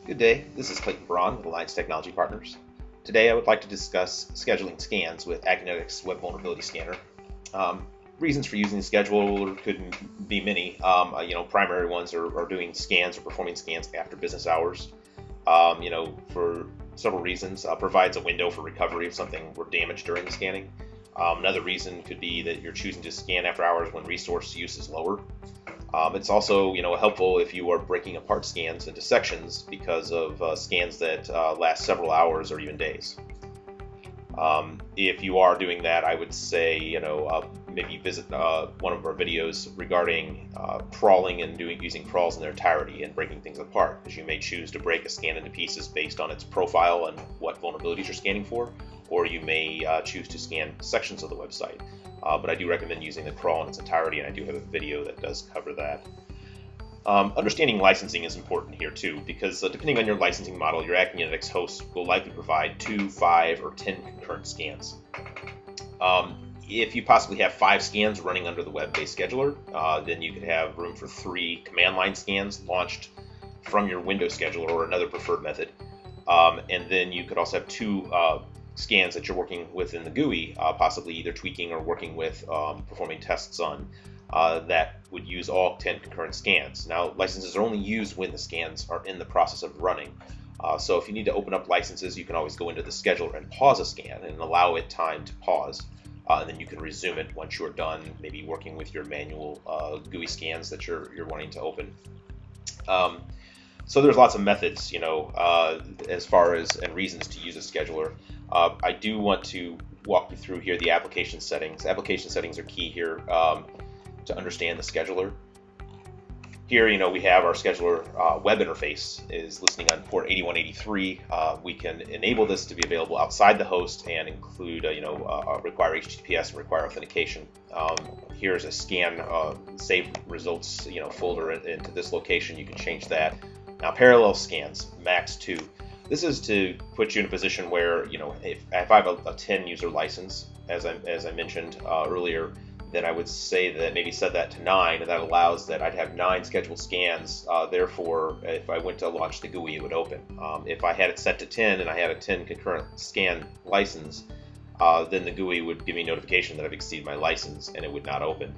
Good day, this is Clayton Braun with Alliance Technology Partners. Today I would like to discuss scheduling scans with Akinetics Web Vulnerability Scanner. Reasons for using the scheduler could be many. Primary ones are doing scans or performing scans after business hours. For several reasons. Provides a window for recovery if something were damaged during the scanning. Another reason could be that you're choosing to scan after hours when resource use is lower. It's also, helpful if you are breaking apart scans into sections because of scans that last several hours or even days. If you are doing that, I would say, maybe visit one of our videos regarding crawling and using crawls in their entirety and breaking things apart, because you may choose to break a scan into pieces based on its profile and what vulnerabilities you're scanning for, or you may choose to scan sections of the website. But I do recommend using the crawl in its entirety, and I do have a video that does cover that. Understanding licensing is important here too, because depending on your licensing model, your Akinetics host will likely provide 2, 5, or 10 concurrent scans. If you possibly have 5 scans running under the web-based scheduler, then you could have room for 3 command line scans launched from your Windows scheduler or another preferred method. And then you could also have 2 scans that you're working with in the GUI, possibly either tweaking or working with performing tests on, that would use all 10 concurrent scans. Now, licenses are only used when the scans are in the process of running. So if you need to open up licenses, you can always go into the scheduler and pause a scan and allow it time to pause. And then you can resume it once you're done, maybe working with your manual GUI scans that you're wanting to open. So there's lots of methods, as far as and reasons to use a scheduler. I do want to walk you through here the application settings. Application settings are key here to understand the scheduler. Here, we have our scheduler web interface is listening on port 8183. We can enable this to be available outside the host and include, require HTTPS and require authentication. Here's a scan save results, folder into this location. You can change that. Now, parallel scans, max 2. This is to put you in a position where, if I have a 10 user license, as I mentioned earlier, then I would say that maybe set that to 9, and that allows that I'd have 9 scheduled scans. Therefore, if I went to launch the GUI, it would open. If I had it set to 10 and I had a 10 concurrent scan license, then the GUI would give me notification that I've exceeded my license and it would not open.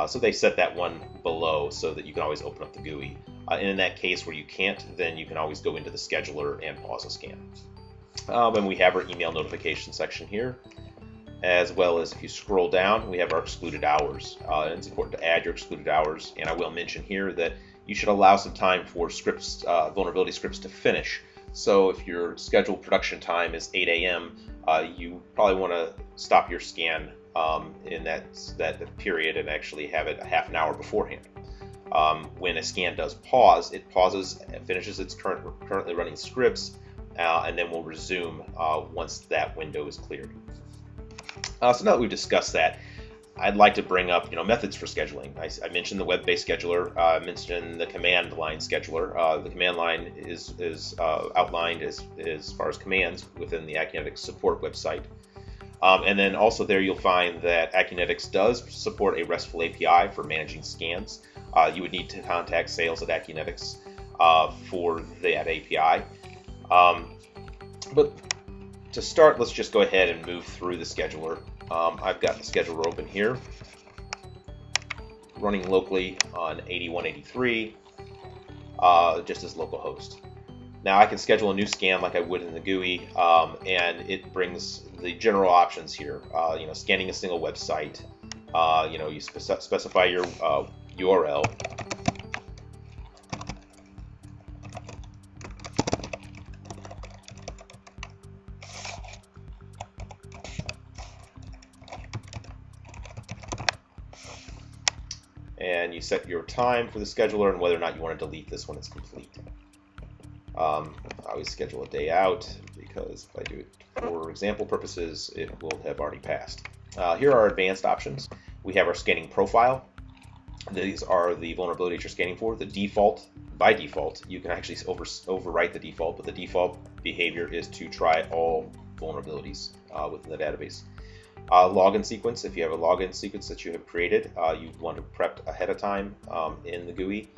So they set that one below so that you can always open up the GUI. And in that case where you can't, then you can always go into the scheduler and pause a scan. And we have our email notification section here, as well as if you scroll down, we have our excluded hours. And it's important to add your excluded hours. And I will mention here that you should allow some time for scripts, vulnerability scripts to finish. So if your scheduled production time is 8 a.m., you probably want to stop your scan in that period and actually have it a half an hour beforehand. When a scan does pause, it pauses and finishes its currently running scripts, and then will resume once that window is cleared. So now that we've discussed that, I'd like to bring up methods for scheduling. I mentioned the web-based scheduler. I mentioned the command line scheduler. The command line is outlined as far as commands within the Akinetics support website. And then also there you'll find that Akinetics does support a RESTful API for managing scans. You would need to contact sales at Akinetics for that API. But to start, let's just go ahead and move through the scheduler. I've got the scheduler open here, running locally on 8183, just as localhost. Now I can schedule a new scan like I would in the GUI, and it brings the general options here. Scanning a single website. You specify your URL. And you set your time for the scheduler and whether or not you want to delete this when it's complete. I always schedule a day out because if I do it for example purposes, it will have already passed. Here are our advanced options. We have our scanning profile. These are the vulnerabilities you're scanning for. The default, by default, you can actually overwrite the default, but the default behavior is to try all vulnerabilities within the database. Login sequence, if you have a login sequence that you have created, you want to prep ahead of time in the GUI,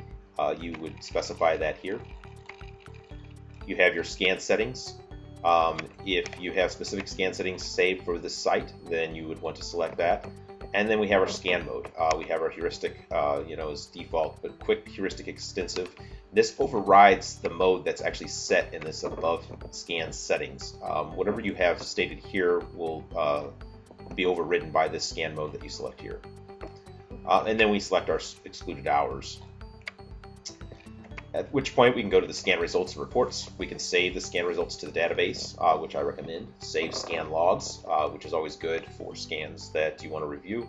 you would specify that here. You have your scan settings. If you have specific scan settings saved for this site, then you would want to select that. And then we have our scan mode. We have our heuristic, as default, but quick, heuristic, extensive. This overrides the mode that's actually set in this above scan settings. Whatever you have stated here will be overridden by this scan mode that you select here. And then we select our excluded hours. At which point we can go to the scan results and reports. We can save the scan results to the database, which I recommend. Save scan logs, which is always good for scans that you want to review.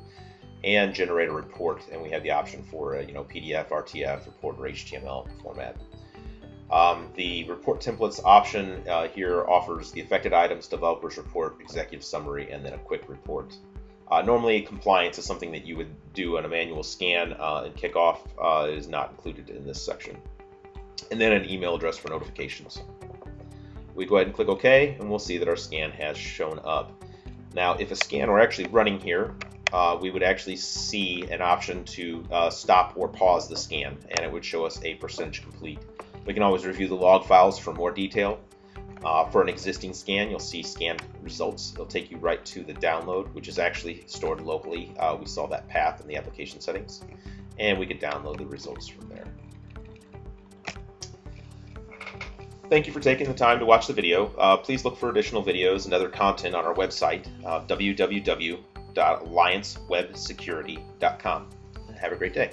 And generate a report, and we have the option for PDF, RTF, report, or HTML format. The report templates option here offers the affected items, developers report, executive summary, and then a quick report. Normally, compliance is something that you would do on a manual scan and kickoff. It is not included in this section. And then an email address for notifications. We go ahead and click OK, and we'll see that our scan has shown up. Now, if a scan were actually running here, we would actually see an option to stop or pause the scan, and it would show us a percentage complete. We can always review the log files for more detail. For an existing scan, you'll see scan results. It'll take you right to the download, which is actually stored locally. We saw that path in the application settings, and we could download the results from there. Thank you for taking the time to watch the video. Please look for additional videos and other content on our website, www.alliancewebsecurity.com. Have a great day.